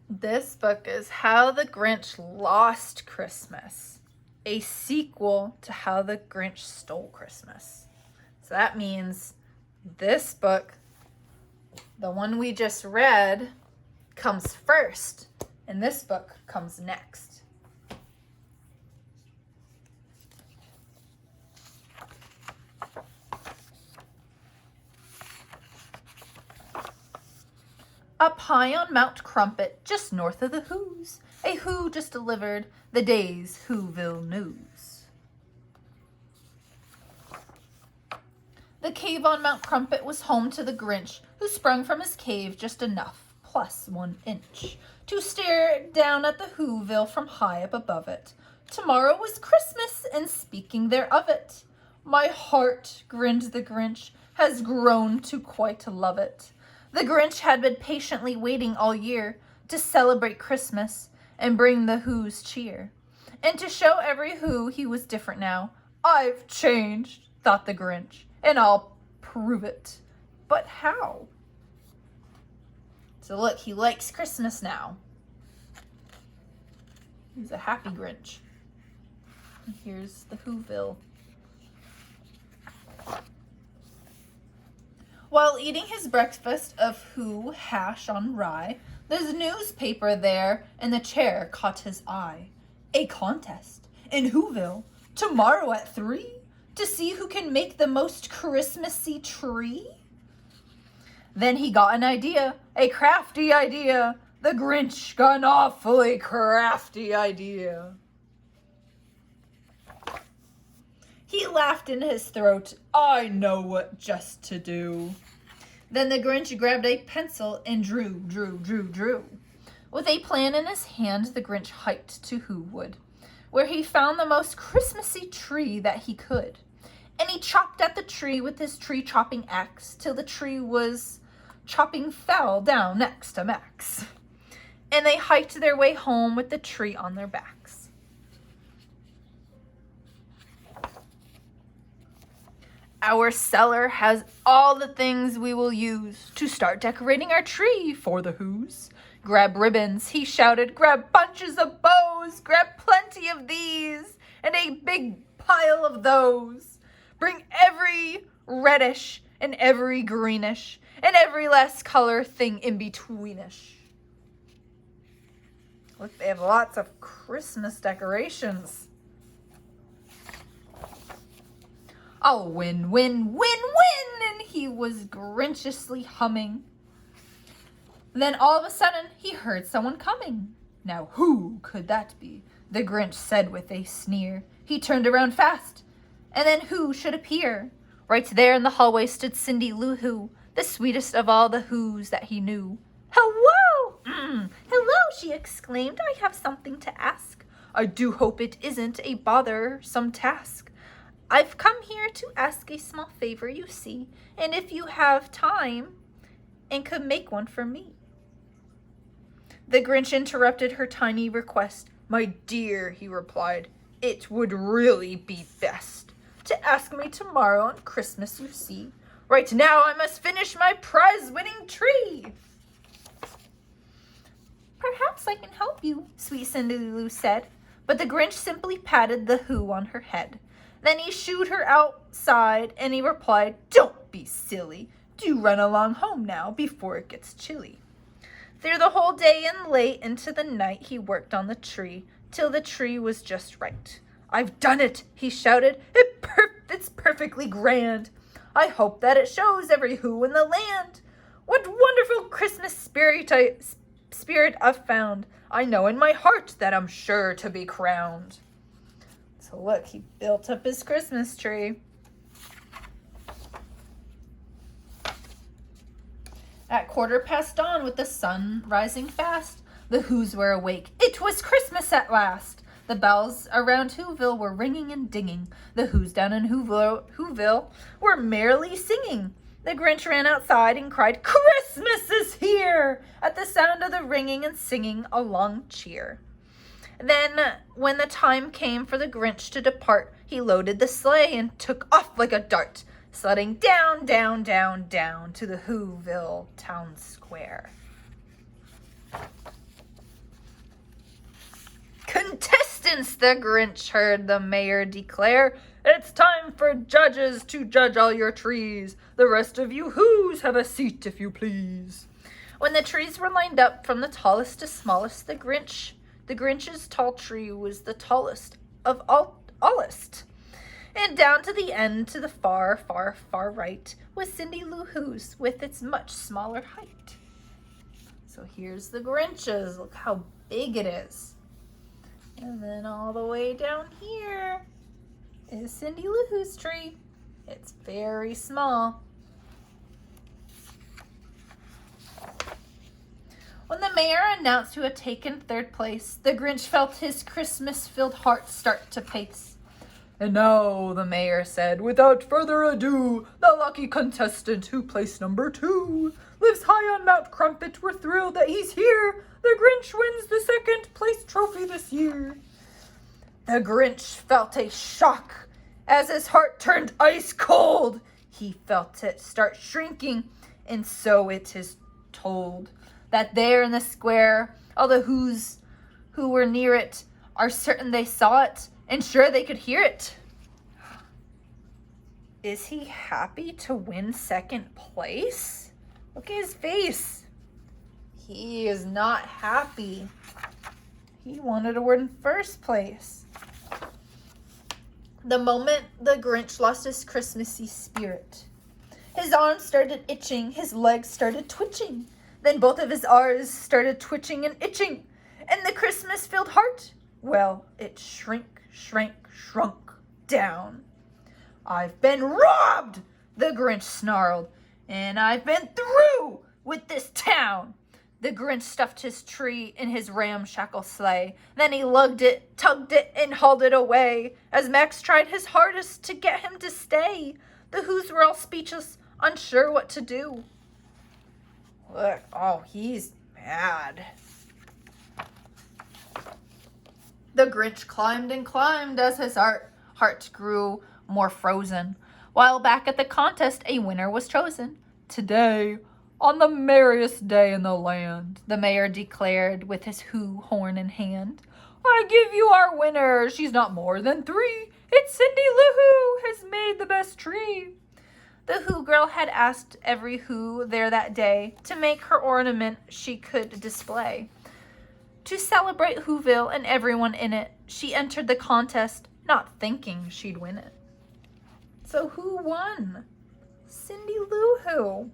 This book is How the Grinch Lost Christmas, a sequel to How the Grinch Stole Christmas. So that means this book, the one we just read, comes first, and this book comes next. Up high on Mount Crumpet, just north of the Who's, a Who just delivered the day's Whoville news. The cave on Mount Crumpet was home to the Grinch, who sprung from his cave just enough, plus 1 inch, to stare down at the Whoville from high up above it. Tomorrow was Christmas, and speaking there of it, my heart, grinned the Grinch, has grown to quite love it. The Grinch had been patiently waiting all year to celebrate Christmas and bring the Who's cheer. And to show every Who he was different now. I've changed, thought the Grinch, and I'll prove it. But how? So look, he likes Christmas now. He's a happy Grinch. And here's the Whoville. While eating his breakfast of Who hash on rye, there's a newspaper there, and the chair caught his eye. A contest in Whoville tomorrow at 3 to see who can make the most Christmassy tree. Then he got an idea, a crafty idea. The Grinch got an awfully crafty idea. He laughed in his throat. I know what just to do. Then the Grinch grabbed a pencil and drew. With a plan in his hand, the Grinch hiked to Whowood, where he found the most Christmassy tree that he could. And he chopped at the tree with his tree-chopping axe till the tree was chopping fell down next to Max. And they hiked their way home with the tree on their backs. Our cellar has all the things we will use to start decorating our tree for the Who's. Grab ribbons, he shouted, grab bunches of bows, grab plenty of these, and a big pile of those. Bring every reddish and every greenish, and every last color thing in betweenish. Look, they have lots of Christmas decorations. I'll win, win, win, win, and he was Grinchiously humming. Then all of a sudden, he heard someone coming. Now who could that be? The Grinch said with a sneer. He turned around fast, and then who should appear? Right there in the hallway stood Cindy Lou Who, the sweetest of all the Who's that he knew. Hello! Hello, she exclaimed. I have something to ask. I do hope it isn't a bothersome task. I've come here to ask a small favor, you see, and if you have time and could make one for me. The Grinch interrupted her tiny request. My dear, he replied, it would really be best to ask me tomorrow on Christmas, you see. Right now I must finish my prize-winning tree. Perhaps I can help you, sweet Cindy Lou said, but the Grinch simply patted the Who on her head. Then he shooed her outside, and he replied, don't be silly. Do run along home now before it gets chilly. Through the whole day and late into the night, he worked on the tree, till the tree was just right. I've done it, he shouted. It's perfectly grand. I hope that it shows every Who in the land. What wonderful Christmas spirit I've found. I know in my heart that I'm sure to be crowned. So look, he built up his Christmas tree. At 15:15 dawn, with the sun rising fast, the Who's were awake. It was Christmas at last. The bells around Whoville were ringing and dinging. The Who's down in Whoville were merrily singing. The Grinch ran outside and cried, Christmas is here! At the sound of the ringing and singing, a long cheer. Then, when the time came for the Grinch to depart, he loaded the sleigh and took off like a dart, sledding down, down, down, down to the Whoville town square. Since the Grinch heard the mayor declare, "It's time for judges to judge all your trees. The rest of you who's have a seat if you please." When the trees were lined up from the tallest to smallest, the Grinch's tall tree was the tallest of allest. And down to the end, to the far, far, far right, was Cindy Lou Who's with its much smaller height. So here's the Grinch's. Look how big it is. And then all the way down here is Cindy Lou Who's tree. It's very small. When the mayor announced who had taken third place, the Grinch felt his Christmas-filled heart start to pace. "And now," the mayor said, "without further ado, the lucky contestant who placed number 2 lives high on Mount Crumpet. We're thrilled that he's here. The Grinch wins the second place trophy this year." The Grinch felt a shock as his heart turned ice cold. He felt it start shrinking, and so it is told that there in the square, all the who's who were near it are certain they saw it, and sure they could hear it. Is he happy to win second place? Look at his face. He is not happy. He wanted to win first place. The moment the Grinch lost his Christmassy spirit, his arms started itching, his legs started twitching. Then both of his R's started twitching and itching. And the Christmas-filled heart, well, it shrunk down. "I've been robbed," the Grinch snarled, "and I've been through with this town." The Grinch stuffed his tree in his ramshackle sleigh. Then he lugged it, tugged it, and hauled it away, as Max tried his hardest to get him to stay. The Who's were all speechless, unsure what to do. Look, oh, he's mad. The Grinch climbed and climbed as his heart grew more frozen. While back at the contest, a winner was chosen. "Today, on the merriest day in the land," the mayor declared with his Who horn in hand, "I give you our winner. She's not more than 3. It's Cindy Lou Who has made the best tree." The Who girl had asked every Who there that day to make her ornament she could display. To celebrate Whoville and everyone in it, she entered the contest, not thinking she'd win it. So who won? Cindy Lou Who.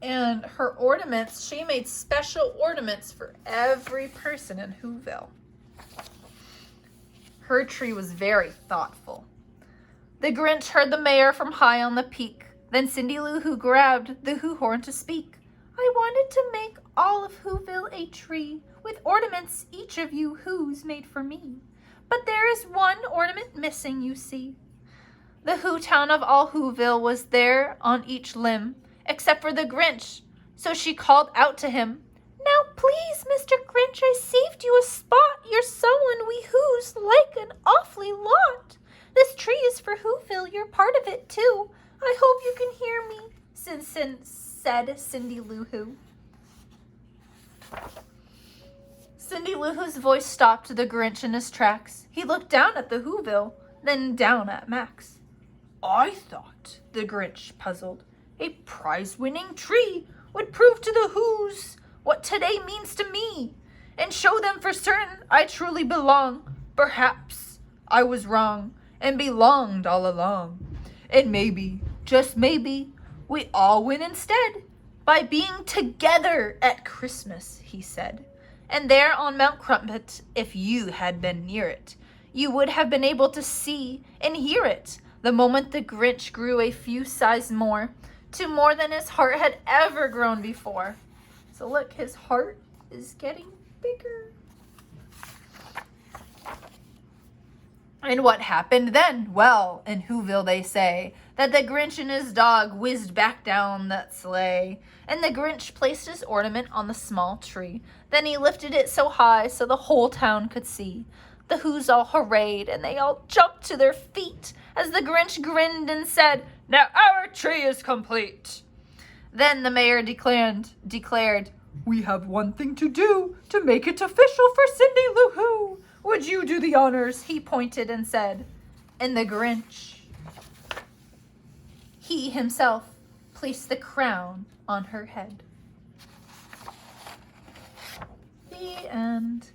And her ornaments, she made special ornaments for every person in Whoville. Her tree was very thoughtful. The Grinch heard the mayor from high on the peak. Then Cindy Lou Who grabbed the Who horn to speak. "I wanted to make all of Whoville a tree with ornaments each of you Who's made for me. But there is one ornament missing, you see." The Who town of all Whoville was there on each limb, except for the Grinch. So she called out to him, "Now please, Mr. Grinch, I saved you a spot. You're someone we Who's like an awfully lot. This tree is for Whoville, you're part of it too. I hope you can hear me," said Cindy Lou Who. Cindy Lou Who's voice stopped the Grinch in his tracks. He looked down at the Whoville, then down at Max. "I thought," the Grinch puzzled, "a prize-winning tree would prove to the Who's what today means to me, and show them for certain I truly belong. Perhaps I was wrong, and belonged all along. And maybe, just maybe, we all win instead, by being together at Christmas," he said. "And there on Mount Crumpet, if you had been near it, you would have been able to see and hear it." The moment the Grinch grew a few sizes more, to more than his heart had ever grown before. So look, his heart is getting bigger. And what happened then? Well, in Whoville they say that the Grinch and his dog whizzed back down that sleigh, and the Grinch placed his ornament on the small tree. Then he lifted it so high so the whole town could see. The Who's all hurrahed, and they all jumped to their feet as the Grinch grinned and said, "Now our tree is complete." Then the mayor declared, We have one thing to do to make it official for Cindy Lou Who. Would you do the honors? He pointed and said. And the Grinch, he himself, placed the crown on her head. The end.